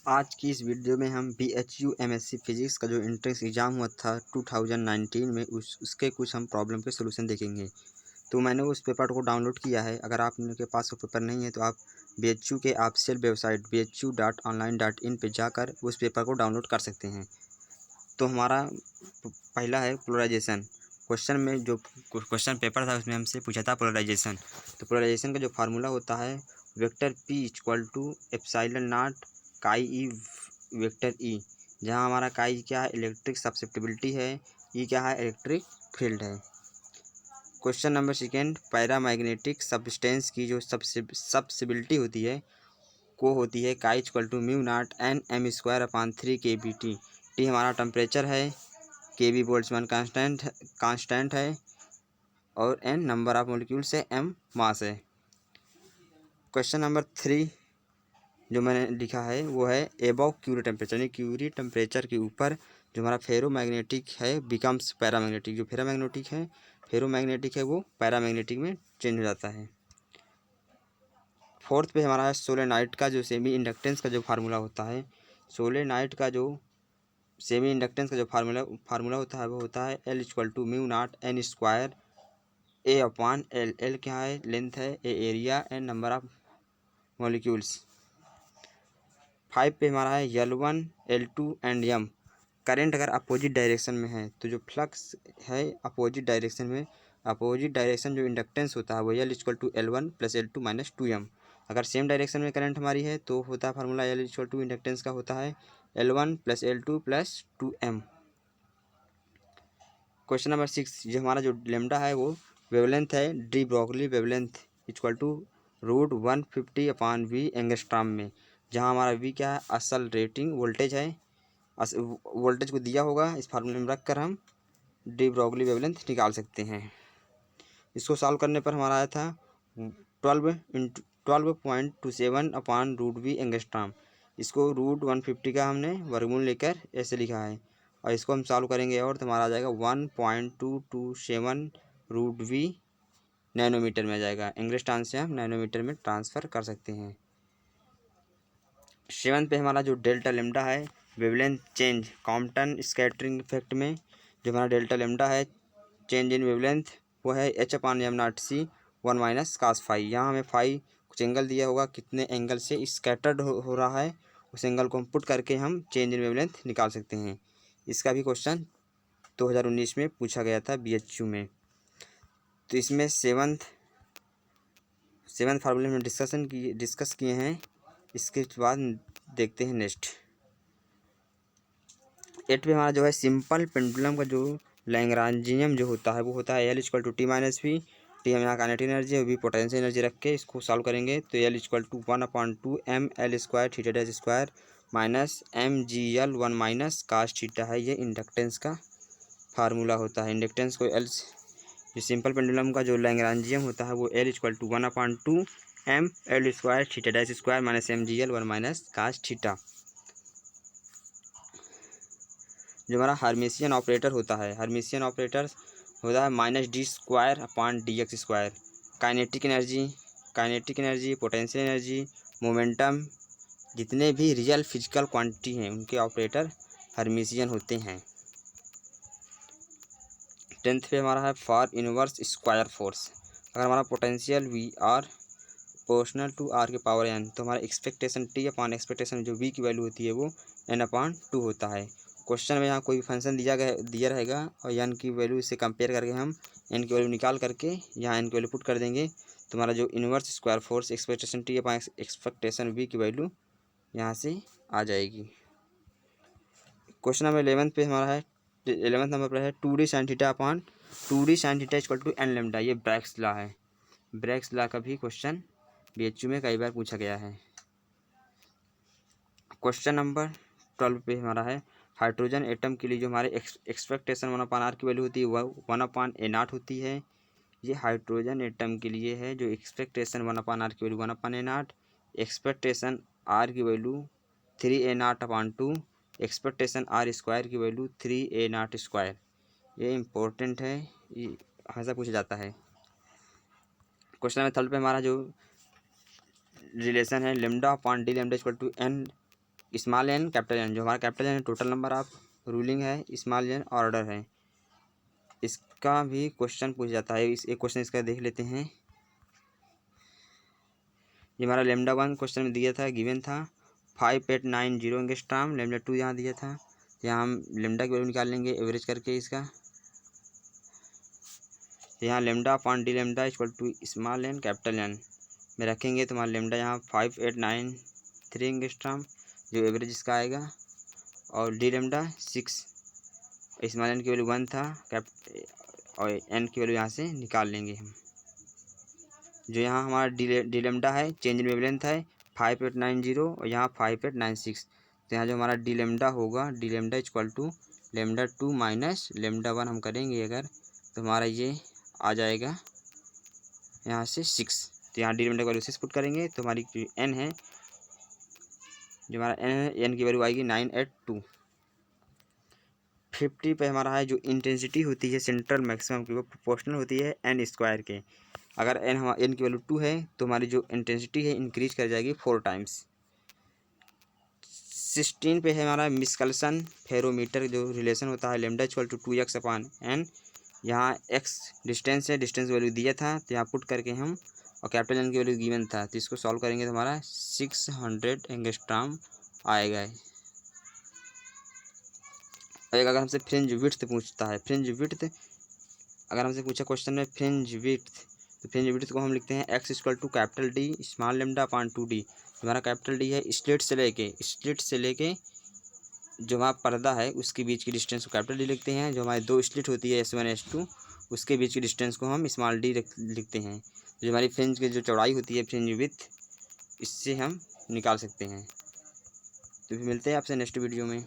आज की इस वीडियो में हम BHU MSc फिजिक्स का जो एंट्रेंस एग्ज़ाम हुआ था 2019 में उसके कुछ हम प्रॉब्लम के सलूशन देखेंगे। तो मैंने उस पेपर को डाउनलोड किया है। अगर आप लोगों के पास वो पेपर नहीं है तो आप BHU के ऑफिशियल वेबसाइट bhu.online.in पे जाकर उस पेपर को डाउनलोड कर सकते हैं। तो हमारा पहला है पोलराइजेशन। क्वेश्चन में जो क्वेश्चन पेपर था उसमें हमसे पूछा था पोलराइजेशन। तो पोलराइजेशन का जो फार्मूला होता है vector P equal to epsilon naught chi E vector E, जहाँ हमारा काई क्या है इलेक्ट्रिक सब्सिप्टिबिलिटी है, ई क्या है इलेक्ट्रिक फील्ड है। Question number second, paramagnetic substance की जो सब्सिबिलिटी होती है को होती है chi equal to mu naught N M square upon 3 kBT। T हमारा टेम्परेचर है, KB बोल्ट्जमान कांस्टेंट है और N नंबर ऑफ मॉलिक्यूल्स है, M मास है। क्वेश्चन नंबर 3 जो मैंने लिखा है वो है एबव क्यूरी टेम्परेचर, यानी क्यूरी टेम्परेचर के ऊपर जो हमारा फेरोमैग्नेटिक है बिकम्स पैरामैग्नेटिक। जो फेरोमैग्नेटिक है वो पैरामैग्नेटिक में चेंज हो जाता है। फोर्थ पे हमारा है सोलेनाइड का जो सेमी इंडक्टेंस का जो फार्मूला होता है। सोलेनाइड का जो सेमी इंडक्टेंस का जो फार्मूला होता है वो होता है L equal to mu naught N square A upon L. L क्या है लेंथ है, A area, N number of molecules. 5 पे हमारा है L1 L2 and M। Current अगर अपोजिट डायरेक्शन में है तो जो फ्लक्स है अपोजिट डायरेक्शन में, अपोजिट डायरेक्शन जो इंडक्टेंस होता है वो L equal to L1 plus L2 minus 2M। अगर सेम डायरेक्शन में करंट हमारी है तो होता है formula L equal to inductance का होता है L1 plus L2 plus 2M। Question number 6 जो हमारा जो लेमडा है वो वेवलेंथ है, de Broglie wavelength equal to √150 upon V angstrom में, जहाँ हमारा V क्या है असल रेटिंग वोल्टेज है। वोल्टेज को दिया होगा, इस फार्मूले में रख कर हम डी ब्रॉगली वेवलेंथ निकाल सकते हैं। इसको सॉल्व करने पर हमारा आया था 12.27 अपान √V एंगस्ट्राम। इसको √150 का हमने वर्गमूल लेकर ऐसे लिखा है और इसको हम सॉल्व करेंगे और तो हमारा आ जाएगा 1.227 √V नैनोमीटर में आ जाएगा। एंगस्ट्राम से हम नैनोमीटर में ट्रांसफ़र कर सकते हैं। 7 पे हमारा जो डेल्टा लेमडा है wavelength change Compton scattering effect में, जो हमारा डेल्टा लेमडा है चेंज इन वेवलेंथ वो है H/m0c 1 माइनस कास फाई। यहाँ हमें फाई कुछ एंगल दिया होगा, कितने एंगल से स्कैटर्ड हो रहा है उस एंगल को हम पुट करके हम चेंज इन वेवलेंथ निकाल सकते हैं। इसका भी क्वेश्चन 2019 में पूछा गया था BHU में। तो इसमें सेवन्थ फार्मूले में डिस्कस किए हैं। इसके बाद देखते हैं नेक्स्ट 8 पे हमारा जो है सिंपल पेंडुलम का जो लैग्रांजियम जो होता है वो होता है L equal to T minus V. T हम यहाँ काइनेटिक एनर्जी है, वी पोटेंशियल एनर्जी रख के इसको सॉल्व करेंगे तो L equal to 1/2 ML square theta dash square minus MGL 1 minus cos theta है। ये इंडक्टेंस का फार्मूला होता है। इंडक्टेंस को L जो सिंपल पेंडुलम का जो लैग्रांजियम होता है वो L equal to 1/2 ML square theta dash square minus MGL 1 minus cos theta. जो हमारा हार्मेशियन ऑपरेटर होता है, हार्मेशियन ऑपरेटर होता है -d² अपान dx²। Kinetic energy, potential energy, momentum, जितने भी रियल फिजिकल क्वांटिटी हैं उनके ऑपरेटर हार्मेशियन होते हैं। 10th पे हमारा है फॉर इनवर्स स्क्वायर फोर्स। अगर हमारा potential V r proportional to R के पावर n तो हमारा एक्सपेक्टेशन T अपान एक्सपेक्टेशन जो V की वैल्यू होती है वो n/2 होता है। क्वेश्चन में यहाँ कोई फंक्शन दिया रहेगा और n की वैल्यू से कंपेयर करके हम n की वैल्यू निकाल करके यहाँ n की वैल्यू पुट कर देंगे तो हमारा जो inverse square force expectation T upon expectation V की वैल्यू यहाँ से आ जाएगी। क्वेश्चन नंबर 11 पे हमारा है 11th नंबर पर है 2d sin theta upon 2d sin theta equal to n lambda. ये ब्रैग्स लॉ है। ब्रैग्स लॉ का भी क्वेश्चन BHU में कई बार पूछा गया है। क्वेश्चन नंबर 12 पे हमारा है हाइड्रोजन एटम के लिए जो हमारे एक्सपेक्टेशन 1/r की वैल्यू होती है वह 1/a0 होती है। ये हाइड्रोजन एटम के लिए है जो एक्सपेक्टेशन 1/r की वैल्यू 1/a0, एक्सपेक्टेशन r की वैल्यू 3a0/2, एक्सपेक्टेशन r² की वैल्यू 3a0²। ये इम्पोर्टेंट है, ये हमेशा पूछा जाता है। क्वेश्चन नंबर 3 पे हमारा जो रिलेशन है lambda upon d lambda equal to n small n capital N, जो हमारा capital N total number of ruling है, स्मॉल एन ऑर्डर है। इसका भी क्वेश्चन पूछ जाता है। इस एक क्वेश्चन इसका देख लेते हैं। ये हमारा लेमडा 1 क्वेश्चन में दिया था, गिवन था 5890 एंगस्ट्रॉम। लेमडा 2 यहाँ दिया था, यहाँ हम लेमडा की वैल्यू निकाल लेंगे एवरेज करके इसका। यहाँ lambda upon d lambda equal to small n capital N में रखेंगे तो हमारा लेमडा यहाँ 5893 एंगस्ट्रॉम जो एवरेज इसका आएगा, और डी लेमडा 6, स्मॉल एन की वैल्यू 1 था और एन की वैल्यू यहाँ से निकाल लेंगे हम। जो यहाँ हमारा डी लेमडा है, चेंज इन वेवलेंथ है 5890 और यहाँ 5896। तो यहाँ जो हमारा डी लेमडा होगा, d lambda equal to lambda 2 minus lambda 1 हम करेंगे अगर, तो हमारा ये आ जाएगा यहाँ से 6। तो यहाँ डी लेमडा की वैल्यू 6 पुट करेंगे तो हमारी एन है, जो हमारा एन है, एन की वैल्यू आएगी 982। 50 पे हमारा है जो इंटेंसिटी होती है सेंट्रल मैक्सिमम की, वो प्रोपोर्शनल होती है एन स्क्वायर के। अगर एन की वैल्यू 2 है तो हमारी जो इंटेंसिटी है इंक्रीज कर जाएगी 4 टाइम्स। 16 पे है हमारा मिसकल्सन फेरोमीटर जो रिलेशन होता है lambda equal to 2x upon N. यहाँ x डिस्टेंस है, डिस्टेंस वैल्यू दिया था तो यहाँ पुट करके हम, और कैपिटल एन की वैल्यू गिवन था तो इसको सॉल्व करेंगे तो हमारा 600 एंगस्ट्रॉम आएगा। एक अगर हमसे फ्रिंज विड्थ पूछता है, फ्रिंज विड्थ अगर हमसे पूछा क्वेश्चन में फ्रिंज विड्थ, तो फ्रिंज विड्थ को हम लिखते हैं x equal to capital D small lambda upon 2d। हमारा कैपिटल डी है स्लिट से लेके जो हमारा पर्दा है उसके बीच की डिस्टेंस को कैपिटल डी लिखते हैं। जो हमारी दो स्लिट होती है S1 S2 उसके बीच की डिस्टेंस को हम स्मॉल डी लिखते हैं। जो हमारी फ्रिंज की जो चौड़ाई होती है फ्रिंज विड्थ, इससे हम निकाल सकते हैं। तो फिर मिलते हैं आपसे नेक्स्ट वीडियो में।